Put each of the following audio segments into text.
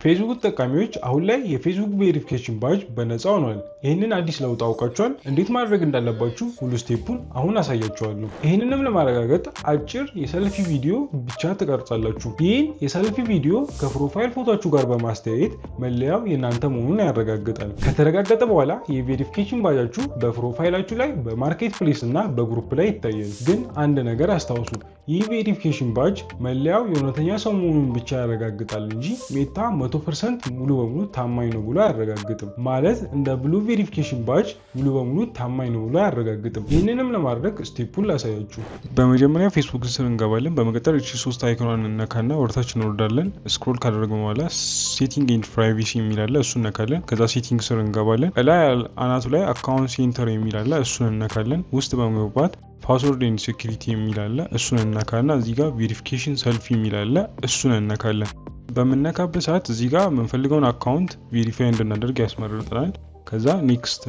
ፌስቡክ ተጠቃሚዎች አሁን ላይ የፌስቡክ ቬሪፊኬሽን ባጅ በነፃ ሆኗል። ይህንን አዲስ ለውጥ አውቃችኋል? እንዴት ማድረግ እንዳለባችሁ ሙሉ ስቴፑን አሁን አሳያችኋለሁ። ይህንንም ለማረጋገጥ አጭር የሰልፊ ቪዲዮ ብቻ ትቀርጻላችሁ። ይህን የሰልፊ ቪዲዮ ከፕሮፋይል ፎቶችሁ ጋር በማስተያየት መለያው የእናንተ መሆኑን ያረጋግጣል። ከተረጋገጠ በኋላ የቬሪፊኬሽን ባጃችሁ በፕሮፋይላችሁ ላይ በማርኬት ፕሌስ እና በግሩፕ ላይ ይታያል። ግን አንድ ነገር አስታውሱ፣ ይህ ቬሪፊኬሽን ባጅ መለያው የእውነተኛ ሰው መሆኑን ብቻ ያረጋግጣል እንጂ ሜታ 100% ሙሉ በሙሉ ታማኝ ነው ብሎ አያረጋግጥም። ማለት እንደ ብሉ ቬሪፊኬሽን ባጅ ሙሉ በሙሉ ታማኝ ነው ብሎ አያረጋግጥም። ይህንንም ለማድረግ ስቴፑን ላሳያችሁ። በመጀመሪያ ፌስቡክ ስር እንገባለን። በመቀጠል እቺ 3 አይኮኗን እነካና ወርታች እንወርዳለን። ስክሮል ካደረግን በኋላ ሴቲንግ ኤንድ ፕራይቬሲ የሚል አለ፣ እሱን እነካለን። ከዛ ሴቲንግ ስር እንገባለን። ላይ አናቱ ላይ አካውንት ሴንተር የሚል አለ፣ እሱን እነካለን። ውስጥ በመግባት ፓስወርድ ኤንድ ሴኩሪቲ የሚል አለ፣ እሱን እነካና እዚህ ጋር ቬሪፊኬሽን ሰልፊ የሚል አለ፣ እሱን እነካለን። በምነካበት ሰዓት እዚህ ጋር የምንፈልገውን አካውንት ቬሪፋይ እንድናደርግ ያስመርጠናል። ከዛ ኔክስት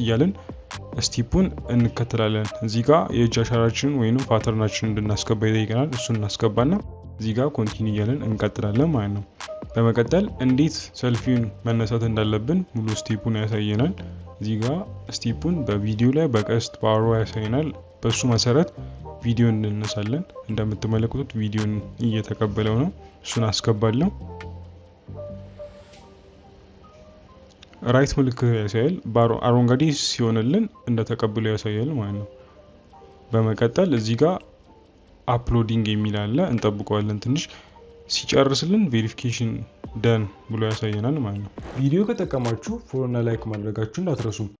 እያለን ስቴፑን እንከተላለን። እዚህ ጋር የእጅ አሻራችንን ወይም ፓተርናችንን እንድናስገባ ይጠይቀናል። እሱን እናስገባና እዚህ ጋር ኮንቲኒ እያለን እንቀጥላለን ማለት ነው። በመቀጠል እንዴት ሰልፊውን መነሳት እንዳለብን ሙሉ ስቴፑን ያሳየናል። እዚህ ጋር ስቴፑን በቪዲዮ ላይ በቀስት ባሮ ያሳየናል። በሱ መሰረት ቪዲዮ እንነሳለን። እንደምትመለከቱት ቪዲዮን እየተቀበለው ነው። እሱን አስገባለሁ። ራይት ምልክት ያሳያል። አረንጓዴ ሲሆንልን እንደተቀበለው ያሳያል ማለት ነው። በመቀጠል እዚህ ጋር አፕሎዲንግ የሚል አለ፣ እንጠብቀዋለን ትንሽ። ሲጨርስልን ቬሪፊኬሽን ደን ብሎ ያሳየናል ማለት ነው። ቪዲዮ ከጠቀማችሁ ፎሎ እና ላይክ ማድረጋችሁን እንዳትረሱ።